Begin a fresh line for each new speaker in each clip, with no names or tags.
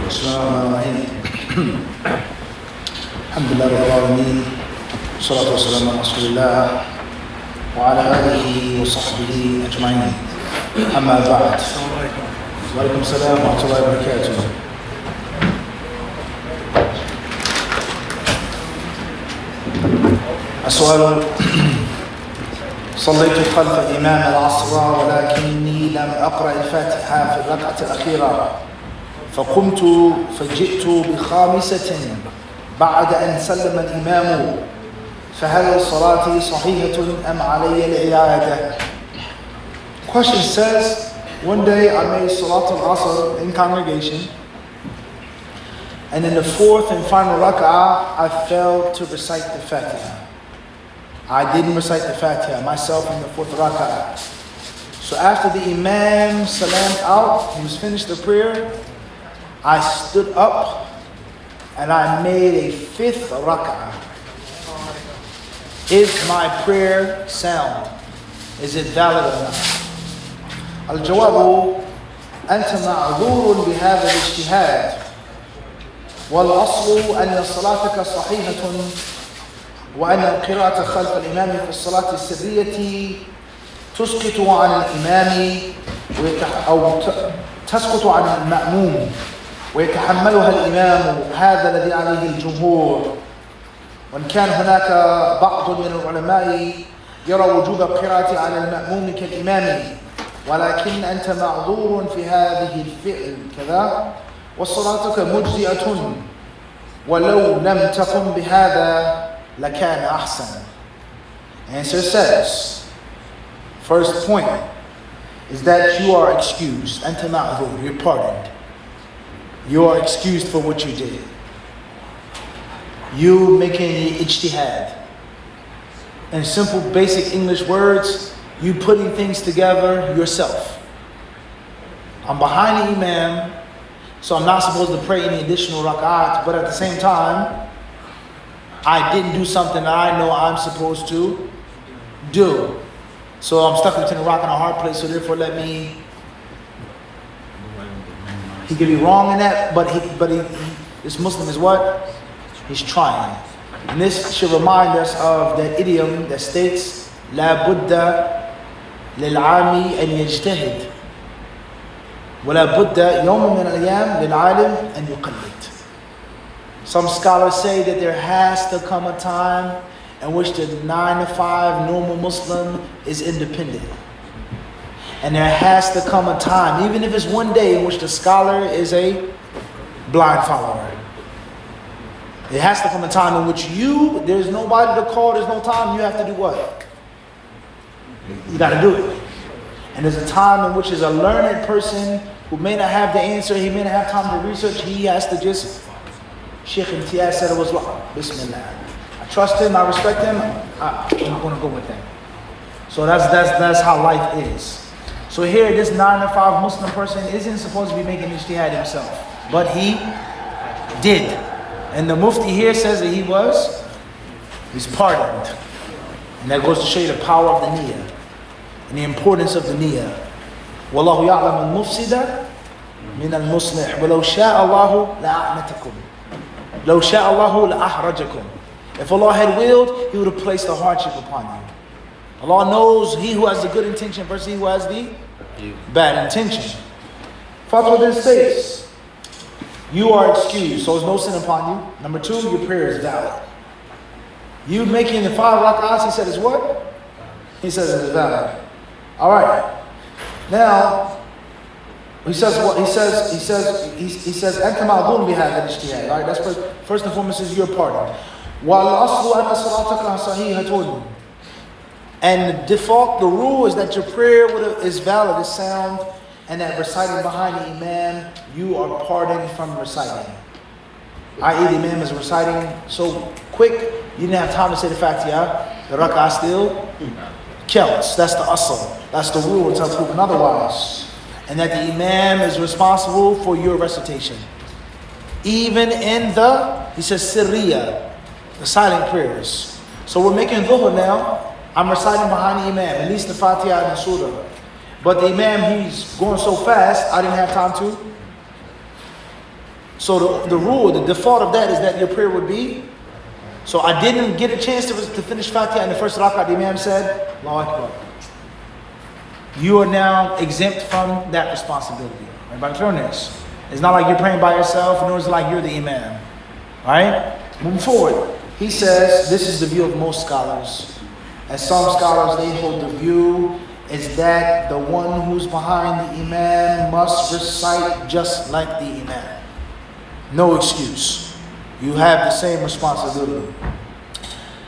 Bismillahirrahmanirrahim. Alhamdulillah Rabbil Alameen. Salatu wassalamu ala Rasulillah wa ala alihi wa sahbihi ajma'in. Amma ba'd. Wa alaikum salam wa rahmatullahi wa barakatuh. السؤال: صليت خلف الإمام العصر ولكني لم أقرأ الفاتحة في الركعة الأخيرة فقمت فجئت بخامسة بعد أن سلم الإمام فهل صلاتي صحيحة أم علي الإعادة? Question says, one day I made Salat al-Asr in congregation, and in the fourth and final rak'ah I failed to recite the Fatiha. I didn't recite the Fatiha myself in the fourth rak'ah. So after the Imam salamed out, he was finished the prayer, I stood up and I made a fifth rak'ah. Is my prayer sound? Is it valid or not? الجواب: أنت معذور بهذا الاجتهاد، والأصل أن صلاتك صحيحة، وأن القراءة خلف الإمام في الصلاة السرية تسقط عن الإمام أو تسقط عن المأموم ويتحملها الإمام، هذا الذي عليه الجمهور. وإن كان هناك بعض من العلماء يرى وجوب القراءة على المأموم كالإمام، ولكن أنت معذور في هذه الفعل كذا، وصلاتك مجزئة، ولو لم تقم بهذا لكان أحسن. Answer says, first point is that you are excused. أنت معذور, you're pardoned. You are excused for what you did. You making ijtihad. In simple basic English words, you putting things together yourself. I'm behind the Imam, so I'm not supposed to pray any additional rak'at, but at the same time, I didn't do something that I know I'm supposed to do. So I'm stuck between a rock and a hard place, so therefore let me... He could be wrong in that, but this Muslim is what? He's trying. And this should remind us of that idiom that states, لا بد للعامي أن يجتهد ولا بد يوم من الأيام للعالم أن يقلد. Some scholars say that there has to come a time in which the 9 to 5 normal Muslim is independent. And there has to come a time, even if it's one day, in which the scholar is a blind follower. There has to come a time in which there's nobody to call, there's no time, you have to do what? You got to do it. And there's a time in which is a learned person who may not have the answer, he may not have time to research, he has to just... Shaykh Imtiaz said it was like, Bismillah. I trust him, I respect him, I'm going to go with him. So that's how life is. So here, this 9 to 5 Muslim person isn't supposed to be making ijtihad himself, but he did. And the Mufti here says that he's pardoned. And that goes to show you the power of the niyyah and the importance of the niyyah. Wallahu ya'lam al-mufsida min al-muslih. Wa law sha'a Allahu la'a'natakum. Law sha'a Allahu la'ahrajakum. If Allah had willed, He would have placed a hardship upon you. Allah knows he who has the good intention versus he who has the bad intention. Fatwa then states, you are excused, so there's no sin upon you. Number 2, your prayer is valid. You making the 5 rak'ahs, he said, is what? He says it is valid. Alright. Now, he says what? He says, أنت معذور بهذا الاجتهاد. Right? That's first and foremost is your pardon. وَالْأَصْلُ أَنَّ صَلَاتَكَ صَحِيحَةٌ. And the default, the rule is that your prayer is valid, is sound, and that reciting behind the Imam, you are pardoned from reciting. I.e. the Imam is reciting so quick, you didn't have time to say the Fatiha, the rak'ah still counts. That's the asl. That's the rule until proven otherwise. And that the Imam is responsible for your recitation. Even in he says sirriya, the silent prayers. So we're making dhuhr now. I'm reciting behind the Imam, at least the Fatiha and the Surah. But the Imam, he's going so fast, I didn't have time to So the rule, the default of that is that your prayer would be. So I didn't get a chance to finish Fatiha in the first rak'ah. The Imam said, Allahu Akbar. You are now exempt from that responsibility. Everybody clear on this? It's not like you're praying by yourself, nor is it like you're the Imam. Alright? Moving forward. He says, this is the view of most scholars. As some scholars, they hold the view is that the one who's behind the Imam must recite just like the Imam. No excuse. You have the same responsibility.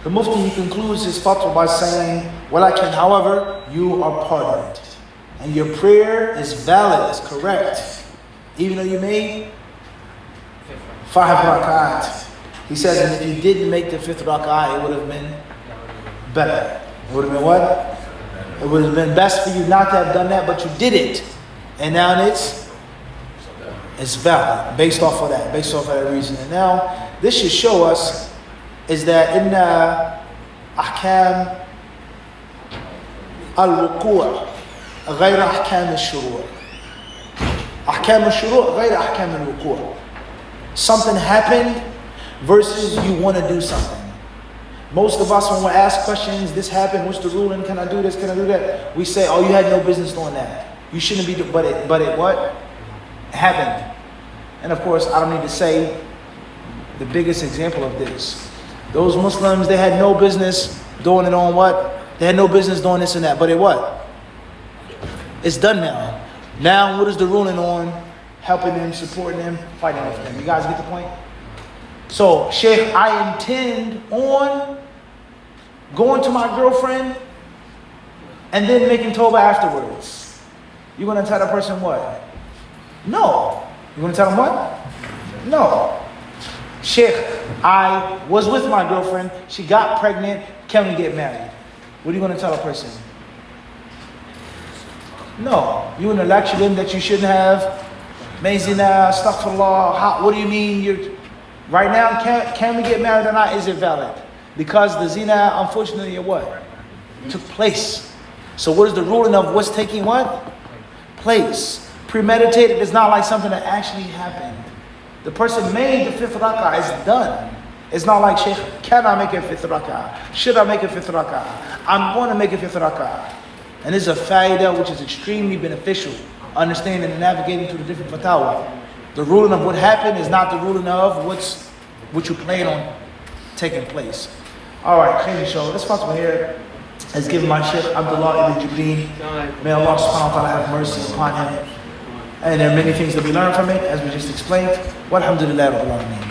The Mufti, he concludes his fatwa by saying, "Walakin, however, you are pardoned. And your prayer is valid, is correct. Even though you made 5 rak'at." He says, and if you didn't make the 5th rak'ah, it would have been better. It would have been what? It would have been best for you not to have done that, but you did it. And now it's valid, based off of that reason. And now, this should show us is that in ahkam al-wuqu' غير أحكام الشروع. أحكام الشروع غير أحكام الوقوع. Something happened versus you want to do something. Most of us, when we ask questions, this happened, what's the ruling, can I do this, can I do that? We say, oh, you had no business doing that. You shouldn't be doing, but it what? It happened. And of course, I don't need to say the biggest example of this. Those Muslims, they had no business doing it on what? They had no business doing this and that, but it what? It's done now. Now, what is the ruling on helping them, supporting them, fighting with them? You guys get the point? So, Shaykh, I intend on going to my girlfriend and then making tawbah afterwards. You're going to tell that person what? No. You're going to tell them what? No. Shaykh, I was with my girlfriend. She got pregnant. Can we get married? What are you going to tell a person? No. You going to lecture them that you shouldn't have. Mazina, astaghfirullah. What do you mean? Right now, can we get married or not? Is it valid? Because the zina, unfortunately, what? Took place. So what is the ruling of what's taking what? Place. Premeditated is not like something that actually happened. The person made the 5th rak'ah. It's done. It's not like, Shaykh, can I make a 5th rak'ah? Should I make a 5th rak'ah? I'm going to make a 5th rak'ah. And this is a faida which is extremely beneficial. Understanding and navigating through the different fatawa. The ruling of what happened is not the ruling of what you plan on taking place. Alright, khair inshallah. This fatwa here has given my Shaykh Abdullah ibn Jibreen. May Allah subhanahu wa ta'ala have mercy upon him. And there are many things that we learn from it, as we just explained. Walhamdulillah rabbil alameen.